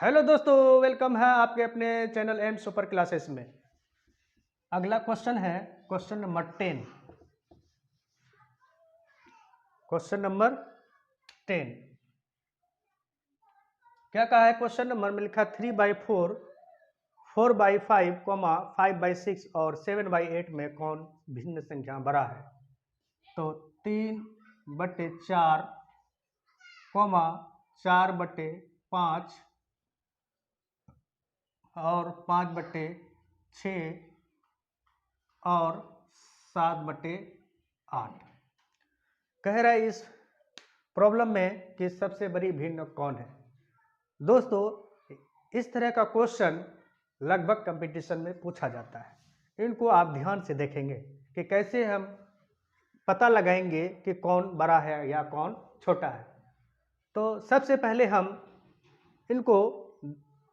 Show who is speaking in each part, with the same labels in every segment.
Speaker 1: Hello दोस्तों, welcome है आपके अपने चैनल एम सुपर क्लासेस में। अगला क्वेश्चन है क्वेश्चन नंबर 10। क्वेश्चन नंबर 10 क्या कहा है? क्वेश्चन नंबर में लिखा 3/4, 4/5, 5/6 और 7/8 में कौन भिन्न संख्या बड़ा है? तो 3/4, 4/5 और 5/6 और 7/8 कह रहा है इस प्रॉब्लम में कि सबसे बड़ी भिन्न कौन है। दोस्तों, इस तरह का क्वेश्चन लगभग कंपटीशन में पूछा जाता है। इनको आप ध्यान से देखेंगे कि कैसे हम पता लगाएंगे कि कौन बड़ा है या कौन छोटा है। तो सबसे पहले हम इनको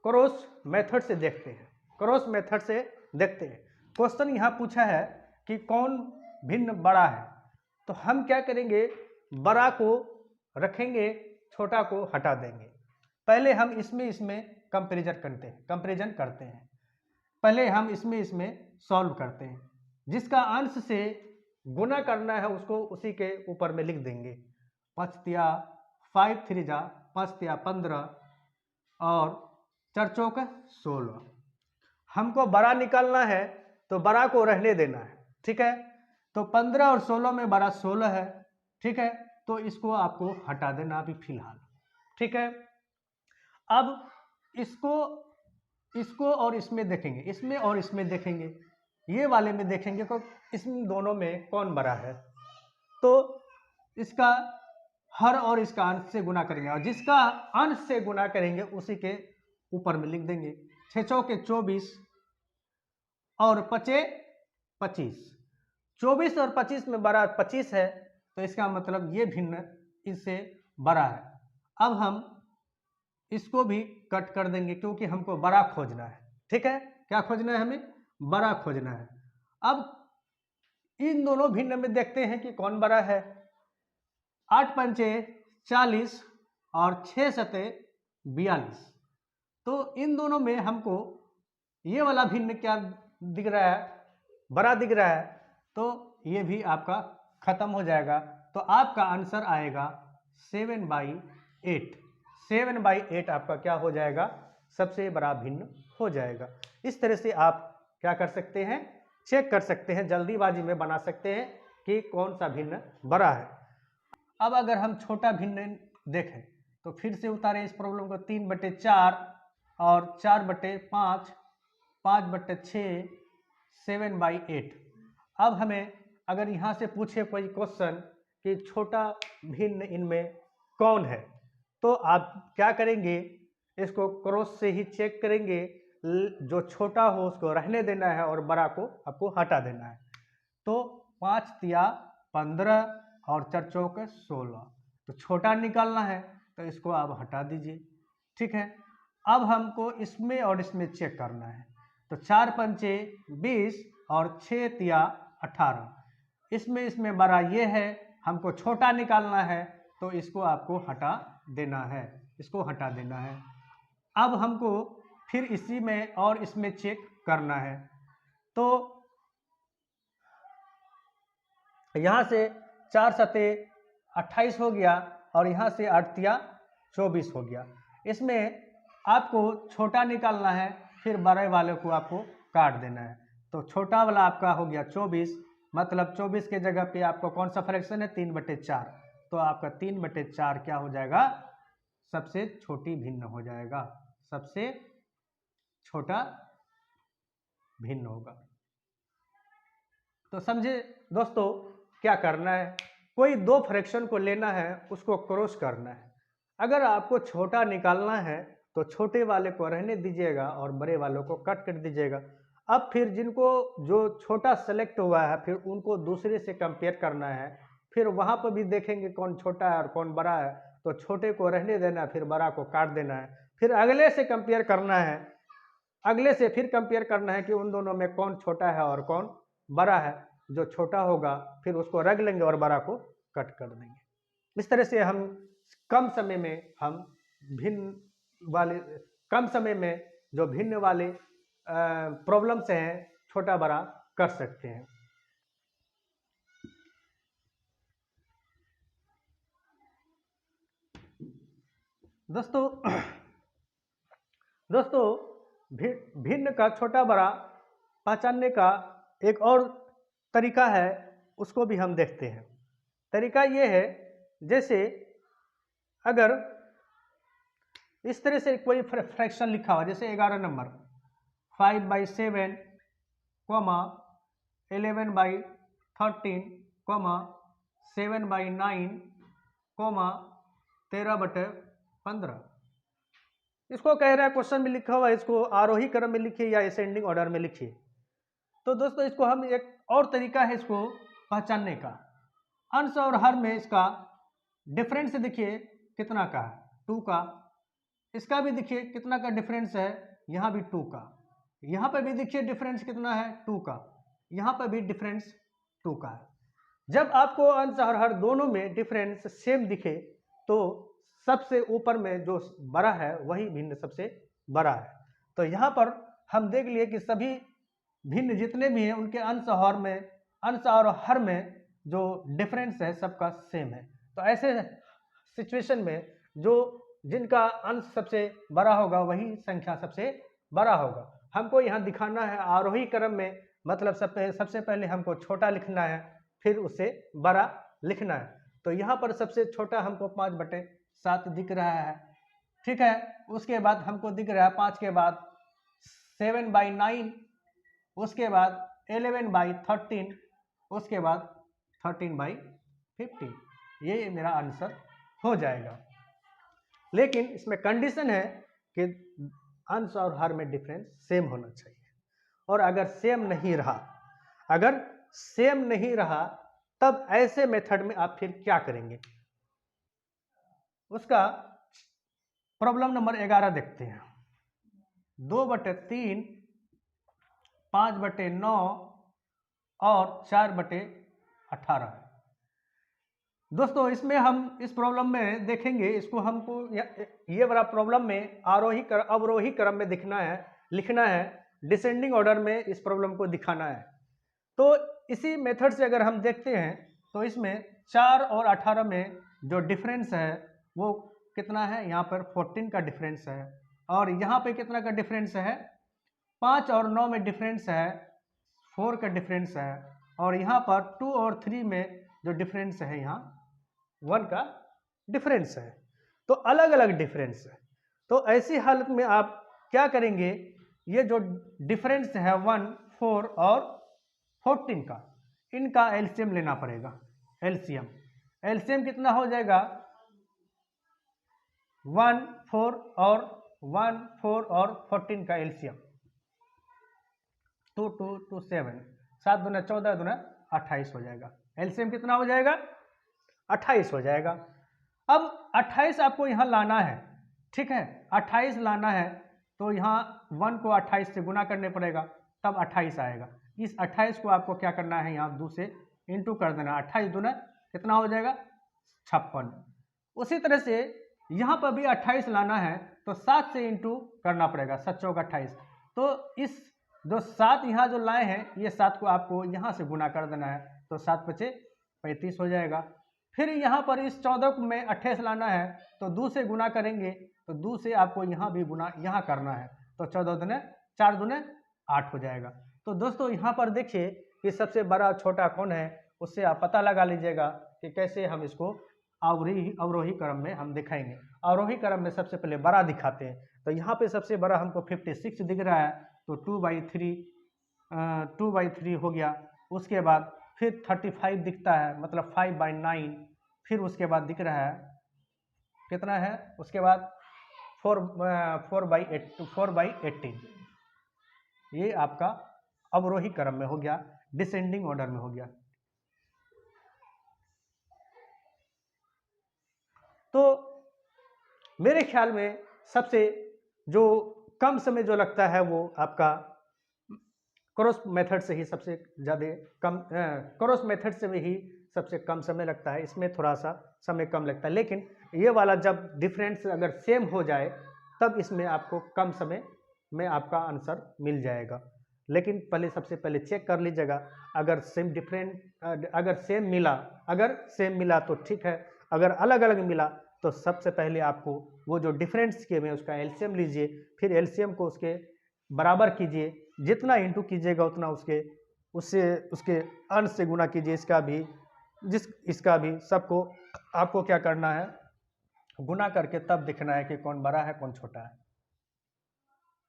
Speaker 1: क्रॉस मेथड से देखते हैं। क्रॉस मेथड से देखते हैं। क्वेश्चन यहाँ पूछा है कि कौन भिन्न बड़ा है, तो हम क्या करेंगे? बड़ा को रखेंगे, छोटा को हटा देंगे। पहले हम इसमें कंपैरिजन करते हैं। पहले हम इसमें सॉल्व करते हैं। जिसका अंश से गुना करना है उसको उसी के ऊपर में लिख देंगे। 5 तिया 5 3 जा 5 तिया 15 और 4 चौक 16। हमको बड़ा निकालना है तो बड़ा को रहने देना है, ठीक है। तो 15 और 16 में बड़ा 16 है, ठीक है। तो इसको आपको हटा देना अभी फिलहाल, ठीक है। अब इसको और इसमें देखेंगे, इसमें और इसमें देखेंगे, ये वाले में देखेंगे तो इसमें दोनों में कौन बड़ा है। तो इसका हर और इसका अंश से गुना करेंगे और जिसका अंश से गुना करेंगे उसी के ऊपर में लिख देंगे। 6 चौके 24 और 5 25। 24 और 25 में बड़ा 25 है, तो इसका मतलब ये भिन्न इससे बड़ा है। अब हम इसको भी कट कर देंगे क्योंकि हमको बड़ा खोजना है, ठीक है। क्या खोजना है? हमें बड़ा खोजना है। अब इन दोनों भिन्न में देखते हैं कि कौन बड़ा है। 8 पंचे 40 और 6 सते 42। तो इन दोनों में हमको ये वाला भिन्न क्या दिख रहा है? बड़ा दिख रहा है। तो ये भी आपका खत्म हो जाएगा। तो आपका आंसर आएगा 7/8। 7/8 आपका क्या हो जाएगा? सबसे बड़ा भिन्न हो जाएगा। इस तरह से आप क्या कर सकते हैं? चेक कर सकते हैं, जल्दीबाजी में बना सकते हैं कि कौन सा भिन्न बड़ा है। अब अगर हम छोटा भिन्न देखें तो फिर से उतारें इस प्रॉब्लम को। 3/4 और 4/5, 5/6, 7/8। अब हमें अगर यहाँ से पूछे कोई क्वेश्चन कि छोटा भिन्न इनमें कौन है, तो आप क्या करेंगे? इसको क्रॉस से ही चेक करेंगे। जो छोटा हो उसको रहने देना है और बड़ा को आपको हटा देना है। तो 5 तिया 15 और 4 चौक 16। तो छोटा निकालना है तो इसको आप हटा दीजिए, ठीक है। अब हमको इसमें और इसमें चेक करना है। तो 4 पंचे 20 और 6 तिया 18। इसमें बड़ा ये है, हमको छोटा निकालना है तो इसको आपको हटा देना है, इसको हटा देना है। अब हमको फिर इसी में और इसमें चेक करना है। तो यहाँ से 4 सते 28 हो गया और यहाँ से 8 तिया 24 हो गया। इसमें आपको छोटा निकालना है, फिर बड़े वाले को आपको काट देना है। तो छोटा वाला आपका हो गया 24, मतलब 24 के जगह पे आपको कौन सा फ्रैक्शन है? 3/4। तो आपका 3/4 क्या हो जाएगा? सबसे छोटी भिन्न हो जाएगा, सबसे छोटा भिन्न होगा। तो समझे दोस्तों क्या करना है? कोई दो फ्रैक्शन को लेना है, उसको क्रॉस करना है। अगर आपको छोटा निकालना है तो छोटे वाले को रहने दीजिएगा और बड़े वालों को कट कर दीजिएगा। अब फिर जिनको जो छोटा सेलेक्ट हुआ है फिर उनको दूसरे से कंपेयर करना है। फिर वहाँ पर भी देखेंगे कौन छोटा है और कौन बड़ा है। तो छोटे को रहने देना है, फिर बड़ा को काट देना है। फिर अगले से कंपेयर करना है, अगले से फिर कंपेयर करना है कि उन दोनों में कौन छोटा है और कौन बड़ा है। जो छोटा होगा फिर उसको रख लेंगे और बड़ा को कट कर देंगे। इस तरह से हम कम समय में हम भिन्न वाले कम समय में जो भिन्न वाले प्रॉब्लम्स हैं छोटा बड़ा कर सकते हैं। दोस्तों भिन्न का छोटा बड़ा पहचानने का एक और तरीका है, उसको भी हम देखते हैं। तरीका ये है, जैसे अगर इस तरह से कोई फ्रैक्शन लिखा हुआ, जैसे 11 नंबर 5/7, 11/13, 7/9, 13/15। इसको कह रहा है, क्वेश्चन में लिखा हुआ है, इसको आरोही क्रम में लिखिए या असेंडिंग ऑर्डर में लिखिए। तो दोस्तों इसको हम एक और तरीका है इसको पहचानने का, अंश और हर में इसका डिफरेंस देखिए कितना का है, 2 का। इसका भी देखिए कितना का डिफरेंस है, यहाँ भी 2 का। यहाँ पर भी देखिए डिफरेंस कितना है, 2 का। यहाँ पर भी डिफरेंस 2 का है। जब आपको अंश और हर दोनों में डिफरेंस सेम दिखे तो सबसे ऊपर में जो बड़ा है वही भिन्न सबसे बड़ा है। तो यहाँ पर हम देख लिए कि सभी भिन्न जितने भी हैं उनके अंश और हर में जो डिफरेंस है सबका सेम है। तो ऐसे सिचुएशन में जो जिनका अंश सबसे बड़ा होगा वही संख्या सबसे बड़ा होगा। हमको यहाँ दिखाना है आरोही क्रम में, मतलब सबसे पहले हमको छोटा लिखना है, फिर उसे बड़ा लिखना है। तो यहाँ पर सबसे छोटा हमको 5/7 दिख रहा है, ठीक है। उसके बाद हमको दिख रहा है 5 के बाद 7/9, उसके बाद 11/13, उसके बाद 13/15। ये मेरा आंसर हो जाएगा। लेकिन इसमें कंडीशन है कि अंश और हर में डिफरेंस सेम होना चाहिए। और अगर सेम नहीं रहा तब ऐसे मेथड में आप फिर क्या करेंगे, उसका प्रॉब्लम नंबर 11 देखते हैं। 2/3, 5/9 और 4/18 है। दोस्तों इसमें हम इस प्रॉब्लम में देखेंगे, इसको हमको ये वाला प्रॉब्लम में अवरोही क्रम में लिखना है, डिसेंडिंग ऑर्डर में इस प्रॉब्लम को दिखाना है। तो इसी मेथड से अगर हम देखते हैं तो इसमें 4 और 18 में जो डिफरेंस है वो कितना है, यहाँ पर 14 का डिफरेंस है। और यहाँ पे कितना का डिफरेंस है, 5 और 9 में डिफरेंस है 4 का डिफरेंस है। और यहाँ पर 2 और 3 में जो डिफरेंस है यहाँ 1 का डिफरेंस है। तो अलग अलग डिफरेंस है। तो ऐसी हालत में आप क्या करेंगे, ये जो डिफरेंस है 1, 4 और 14 का, इनका एलसीएम लेना पड़ेगा। एलसीएम कितना हो जाएगा, 1, 4 और 14 का एलसीएम 2, 2, 2, 7, 7 दूना 14, दूना 28 हो जाएगा। एलसीएम कितना हो जाएगा, 28 हो जाएगा। अब 28 आपको यहाँ लाना है, ठीक है। 28 लाना है तो यहाँ 1 को 28 से गुना करने पड़ेगा, तब 28 आएगा। इस 28 को आपको क्या करना है, यहाँ 2 से इंटू कर देना। 28 दूना कितना हो जाएगा, 56। उसी तरह से यहाँ पर भी 28 लाना है तो 7 से इंटू करना पड़ेगा, 7 चौक 28। तो इस जो 7 यहाँ जो लाए हैं, ये 7 को आपको यहाँ से गुना कर देना है, तो 7 × 5 = 35 हो जाएगा। फिर यहाँ पर इस 14 में 28 लाना है तो 2 से गुना करेंगे, तो 2 से आपको यहाँ भी गुना यहाँ करना है, तो 14 दूने 4 दूने 8 हो जाएगा। तो दोस्तों यहाँ पर देखिए कि सबसे बड़ा छोटा कौन है, उससे आप पता लगा लीजिएगा कि कैसे हम इसको अवरोही क्रम में हम दिखाएंगे। अवरोही क्रम में सबसे पहले बड़ा दिखाते हैं। तो यहाँ पे सबसे बड़ा हमको 56 दिख रहा है, तो 2/3 हो गया। उसके बाद फिर 35 दिखता है, मतलब 5/9। फिर उसके बाद दिख रहा है कितना है, उसके बाद 4/18। ये आपका अवरोही क्रम में हो गया, डिसेंडिंग ऑर्डर में हो गया। तो मेरे ख्याल में सबसे जो कम समय जो लगता है वो आपका क्रॉस मेथड से ही सबसे ज़्यादा कम, क्रॉस मेथड से भी ही सबसे कम समय लगता है। इसमें थोड़ा सा समय कम लगता है, लेकिन ये वाला जब डिफरेंस अगर सेम हो जाए तब इसमें आपको कम समय में आपका आंसर मिल जाएगा। लेकिन पहले सबसे पहले चेक कर लीजिएगा, अगर सेम मिला तो ठीक है, अगर अलग अलग मिला तो सबसे पहले आपको वो जो डिफरेंस किए हुए उसका एलसीएम लीजिए, फिर एलसीएम को उसके बराबर कीजिए, जितना इंटू कीजिएगा उतना उसके अंश से गुना कीजिए, इसका भी सबको आपको क्या करना है, गुना करके तब देखना है कि कौन बड़ा है कौन छोटा है।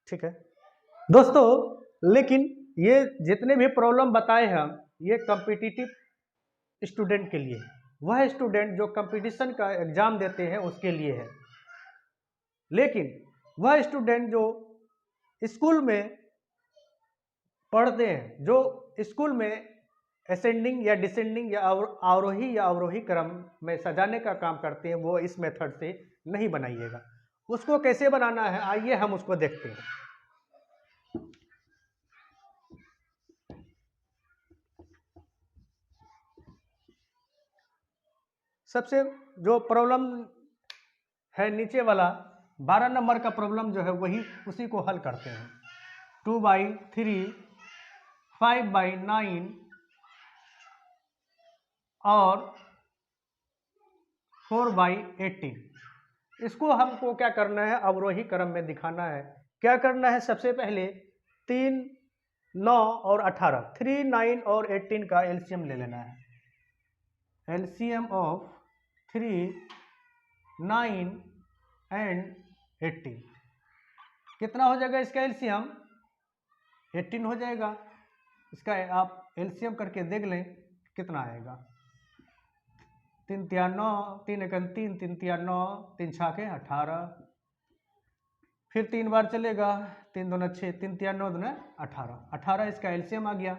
Speaker 1: ठीक है दोस्तों, लेकिन ये जितने भी प्रॉब्लम बताए हम, ये कॉम्पिटिटिव स्टूडेंट के लिए, वह स्टूडेंट जो कंपटीशन का एग्जाम देते हैं उसके लिए है। लेकिन वह स्टूडेंट जो स्कूल में पढ़ते हैं, जो स्कूल में असेंडिंग या डिसेंडिंग या अवरोही क्रम में सजाने का काम करते हैं, वो इस मेथड से नहीं बनाइएगा। उसको कैसे बनाना है, आइए हम उसको देखते हैं। सबसे जो प्रॉब्लम है नीचे वाला 12 नंबर का प्रॉब्लम जो है उसी को हल करते हैं। 2/3, 5/9 और 4/18, इसको हमको क्या करना है, अवरोही क्रम में दिखाना है। क्या करना है, सबसे पहले 3, 9 और 18, 3, 9 और 18 का एलसीएम ले लेना है। एलसीएम ऑफ 3, 9 एंड 18 कितना हो जाएगा, इसका एलसीएम 18 हो जाएगा। इसका आप एलसीएम करके देख लें कितना आएगा। 3 तिया 9, 3 एकम 3, 3 तिया 9, 3 छाके 18, फिर 3 बार चलेगा, 3 दूना 6, 3 तिया 9 दूना 18 इसका एलसीएम आ गया।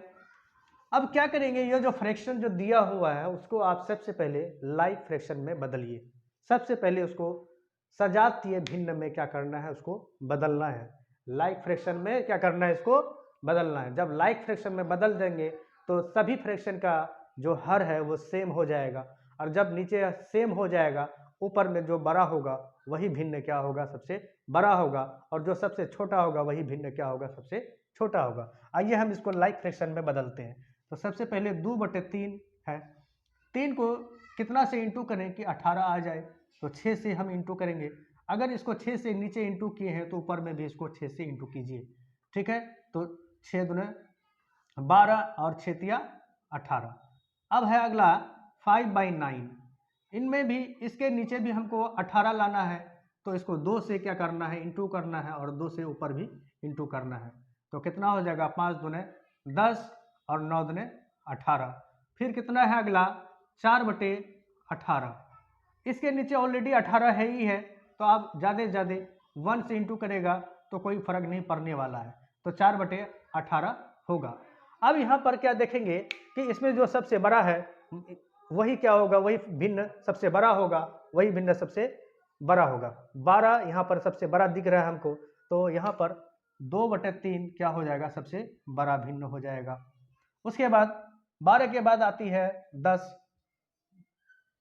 Speaker 1: अब क्या करेंगे, ये जो फ्रैक्शन जो दिया हुआ है उसको आप सबसे पहले लाइक फ्रैक्शन में बदलिए। सबसे पहले उसको सजातीय भिन्न में क्या करना है, उसको बदलना है। लाइक फ्रैक्शन में क्या करना है, इसको बदलना है। जब लाइक फ्रैक्शन में बदल देंगे तो सभी फ्रैक्शन का जो हर है वो सेम हो जाएगा, और जब नीचे सेम हो जाएगा ऊपर में जो बड़ा होगा वही भिन्न क्या होगा, सबसे बड़ा होगा, और जो सबसे छोटा होगा वही भिन्न क्या होगा, सबसे छोटा होगा। आइए हम इसको लाइक फ्रैक्शन में बदलते हैं। तो सबसे पहले 2/3 है, 3 को कितना से इंटू करें कि 18 आ जाए, तो 6 से हम इंटू करेंगे। अगर इसको 6 से नीचे इंटू किए हैं तो ऊपर में भी इसको 6 से इंटू कीजिए। ठीक है, तो 6 दूने 12 और 6 तिया 18। अब है अगला 5/9, इनमें भी इसके नीचे भी हमको 18 लाना है, तो इसको 2 से क्या करना है, इंटू करना है, और 2 से ऊपर भी इंटू करना है। तो कितना हो जाएगा, 5 दूने 10 और 9 दूने 18। फिर कितना है अगला 4/18, इसके नीचे ऑलरेडी 18 है ही है, तो आप ज़्यादा से ज़्यादा 1 से इंटू करेगा तो कोई फर्क नहीं पड़ने वाला है, तो 4/18 होगा। अब यहाँ पर क्या देखेंगे कि इसमें जो सबसे बड़ा है वही क्या होगा, वही भिन्न सबसे बड़ा होगा, वही भिन्न सबसे बड़ा होगा। 12 यहाँ पर सबसे बड़ा दिख रहा है हमको, तो यहाँ पर 2/3 क्या हो जाएगा, सबसे बड़ा भिन्न हो जाएगा। उसके बाद 12 के बाद आती है 10,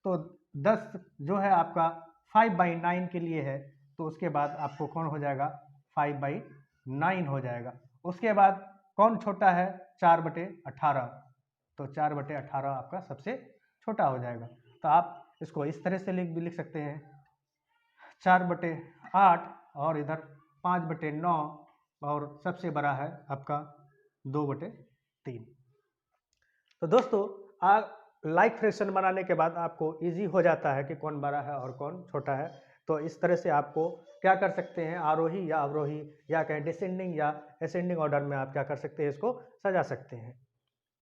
Speaker 1: तो 10 जो है आपका 5/9 के लिए है, तो उसके बाद आपको कौन हो जाएगा, 5/9 हो जाएगा। उसके बाद कौन छोटा है, 4/18, तो 4/18 आपका सबसे छोटा हो जाएगा। तो आप इसको इस तरह से भी लिख सकते हैं, 4/8 और इधर 5/9, और सबसे बड़ा है आपका 2/3। तो दोस्तों लाइक फ्रैक्शन बनाने के बाद आपको इजी हो जाता है कि कौन बड़ा है और कौन छोटा है। तो इस तरह से आपको क्या कर सकते हैं, आरोही या अवरोही या कहें डिसेंडिंग या असेंडिंग ऑर्डर में आप क्या कर सकते हैं, इसको सजा सकते हैं।